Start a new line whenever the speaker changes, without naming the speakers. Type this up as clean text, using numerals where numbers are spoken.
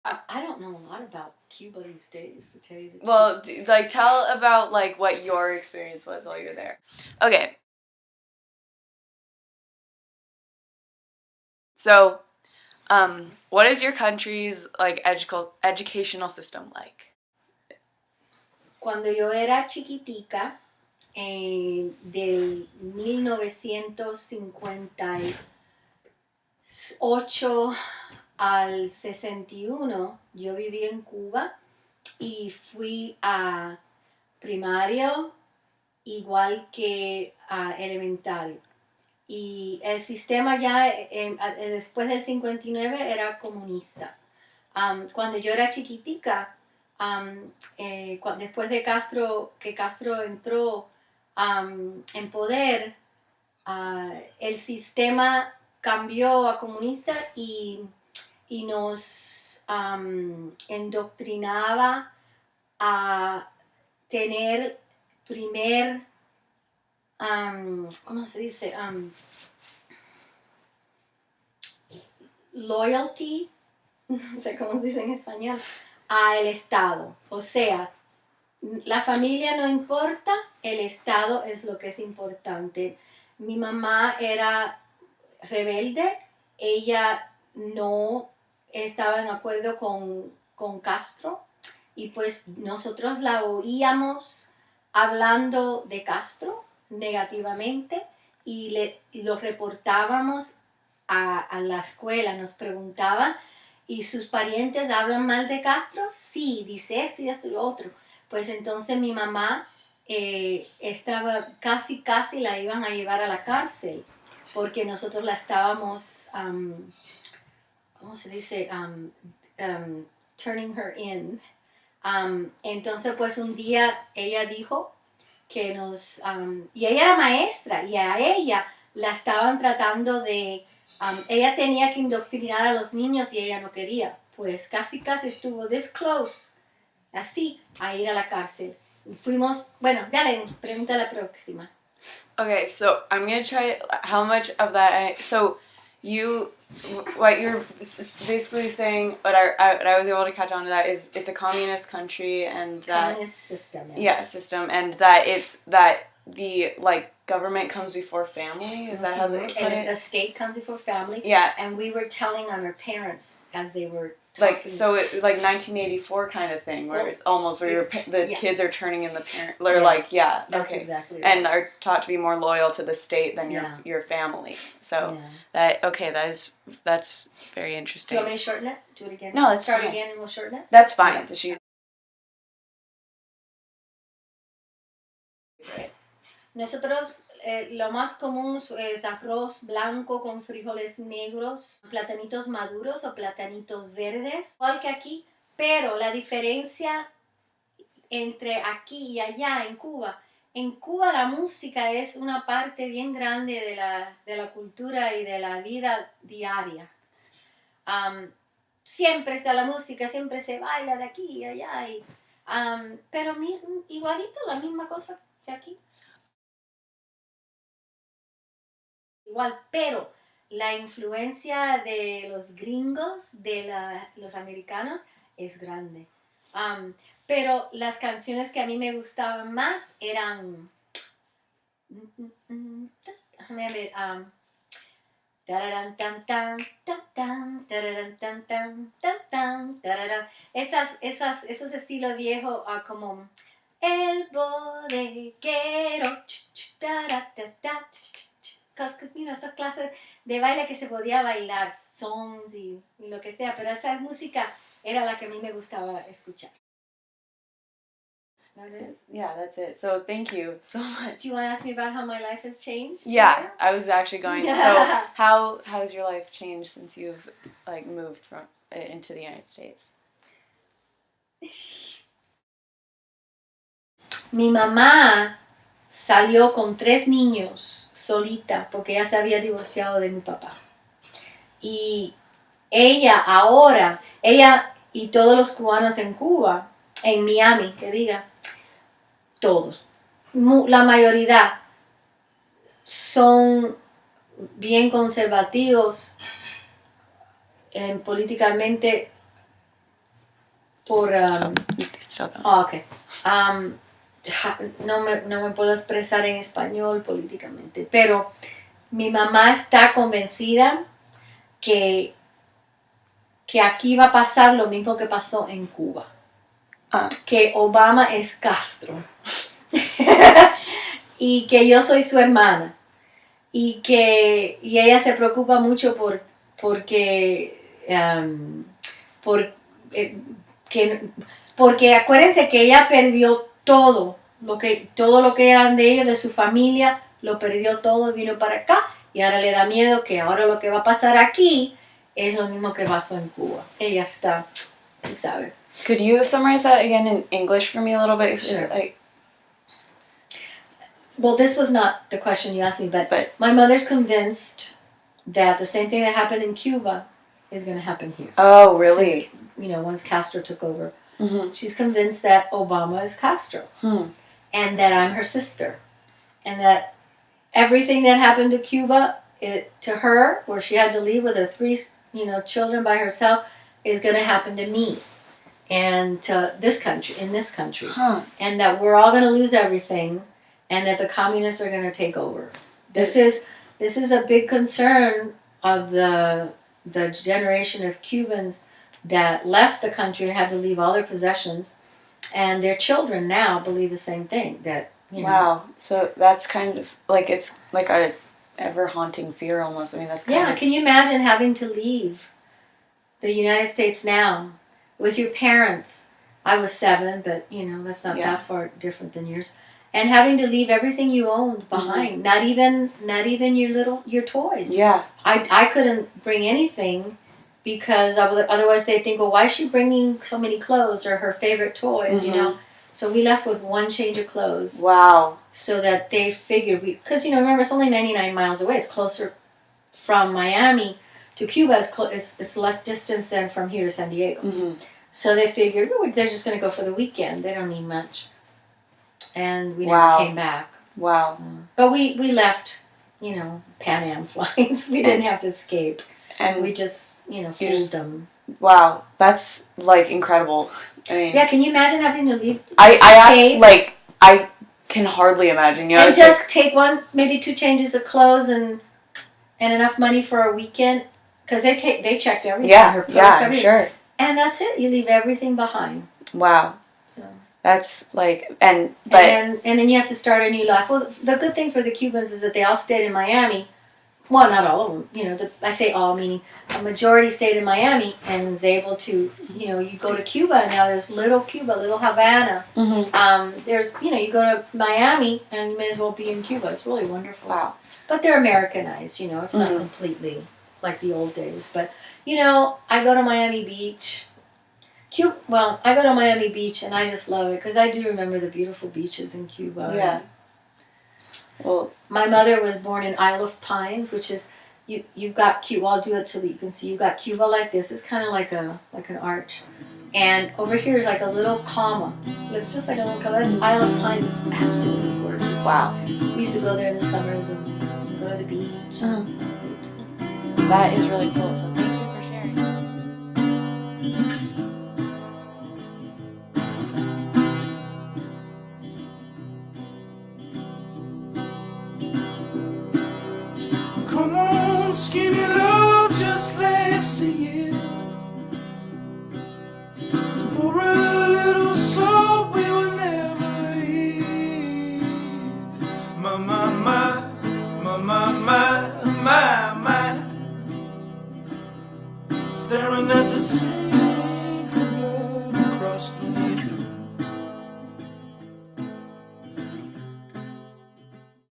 I don't know a lot about Cuba these days, to tell you the truth.
Well, like, tell about, like, what your experience was while you were there. Okay. So, what is your country's, like, educational system like?
Cuando yo era chiquitica, del 1958 al 61, yo viví en Cuba y fui a primario igual que a elementario. Y el sistema ya después del 59 era comunista. Cuando yo era chiquitica, después de que Castro entró en poder, el sistema cambió a comunista y nos endoctrinaba a tener ¿cómo se dice? Loyalty, no sé cómo se dice en español, al Estado. O sea, la familia no importa, el Estado es lo que es importante. Mi mamá era rebelde, ella no estaba en acuerdo con Castro y pues nosotros la oíamos hablando de Castro negativamente y lo reportábamos a la escuela, nos preguntaban, ¿y sus parientes hablan mal de Castro? Sí, dice esto y esto y lo otro. Pues entonces mi mamá estaba casi la iban a llevar a la cárcel porque nosotros la estábamos, ¿cómo se dice? Turning her in. Entonces pues un día ella dijo que y ella era maestra y a ella la estaban tratando de, ella tenía que indoctrinar a los niños y ella no quería, pues casi estuvo this close, así, a ir a la cárcel. Fuimos, bueno, dale, pregunta la próxima.
Okay, so I'm gonna try how much of that. What you're basically saying, what I was able to catch on to that is it's a communist country and that
communist system.
System, and that it's that the like government comes before family. Is that how they put it?
The state comes before family.
Yeah,
and we were telling on our parents as they were.
Like, so it like 1984 kind of thing, where it's almost where the kids are turning in the parent, or that's okay,
exactly right.
And are taught to be more loyal to the state than your family. So that's very interesting.
Do you want me to shorten it? Do it again.
No, let's
start again, and we'll shorten it.
That's fine. Okay.
Nosotros lo más común es arroz blanco con frijoles negros, platanitos maduros o platanitos verdes, igual que aquí, pero la diferencia entre aquí y allá en Cuba la música es una parte bien grande de la cultura y de la vida diaria. Siempre está la música, siempre se baila de aquí y allá, pero igualito la misma cosa que aquí. Igual, pero la influencia de los gringos, de los americanos, es grande. Pero las canciones que a mí me gustaban más eran... déjame ver. Esos estilos viejos como... El bodeguero. Esa clase de baile que se podía bailar, songs y lo que sea, pero esa música era la que a mí me gustaba escuchar.
That is, yeah, that's it. So thank you so much.
Do you want to ask me about how my life has changed?
Yeah, I was actually going. So how has your life changed since you've like moved into the United States?
Mi mamá salió con 3 niños solita porque ella se había divorciado de mi papá. Y ella y todos los cubanos en Cuba, en Miami, que diga, todos, la mayoría son bien conservativos políticamente, por
It's still going.
oh, okay. No me puedo expresar en español políticamente, pero mi mamá está convencida que aquí va a pasar lo mismo que pasó en Cuba. Que Obama es Castro. Y que yo soy su hermana. Y ella se preocupa mucho porque acuérdense que ella perdió todo lo que eran de ellos, de su familia, lo perdió todo y vino para acá, y ahora le da miedo que ahora lo que va a pasar aquí es lo mismo que pasó en Cuba. Ella está, tú sabes.
Could you summarize that again in English for me a little bit?
Sure. Well, this was not the question you asked me, but my mother's convinced that the same thing that happened in Cuba is going to happen here.
Oh, really?
Since, once Castro took over.
Mm-hmm.
She's convinced that Obama is Castro. And that I'm her sister. And that everything that happened to Cuba, to her, where she had to leave with her 3, children by herself, is going to happen to me. And to this country, in this country. And that we're all going to lose everything. And that the communists are going to take over. This is a big concern of the generation of Cubans that left the country and had to leave all their possessions, and their children now believe the same thing. That
Wow, so that's kind of like it's like a ever haunting fear almost. I mean, that's kind of...
Can you imagine having to leave the United States now with your parents? I was 7, but that's not that far different than yours. And having to leave everything you owned behind, not even your toys. Yeah, I couldn't bring anything because otherwise they'd think, well, why is she bringing so many clothes or her favorite toys? So we left with 1 change of clothes. Wow. So that they figured because remember it's only 99 miles away. It's closer from Miami to Cuba. It's less distance than from here to San Diego. Mm-hmm. So they figured they're just going to go for the weekend. They don't need much. And we never came back. Wow. But we left, Pan Am flights. We didn't have to escape. And we just, fooled them. Wow. That's, incredible. I mean... Yeah, can you imagine having to leave
I can hardly imagine.
And just take maybe 2 changes of clothes and enough money for a weekend. Because they checked everything. Yeah, her purse, everything. Sure. And that's it. You leave everything behind. Wow. So... That's and then you have to start a new life. Well, the good thing for the Cubans is that they all stayed in Miami. Well, not all of them. I say all, meaning a majority stayed in Miami and was able to. You go to Cuba and now there's little Cuba, little Havana. Mm-hmm. There's you go to Miami and you may as well be in Cuba. It's really wonderful. Wow. But they're Americanized. It's not completely like the old days. But I go to Miami Beach. Well, I go to Miami Beach and I just love it because I do remember the beautiful beaches in Cuba. Yeah. Well, my mother was born in Isle of Pines, which is you've got Cuba. I'll do it so that you can see. You've got Cuba like this. It's kind of like an arch, and over here is like a little comma. It's just like a little comma. That's Isle of Pines. It's absolutely gorgeous. Wow. We used to go there in the summers and go to the beach.
That is really cool. So thank you for sharing.
Come on, skinny love, just let's sing it. To pour a little soul we will never hear. My, my, my, my, my, my, my, my. Staring at the sea.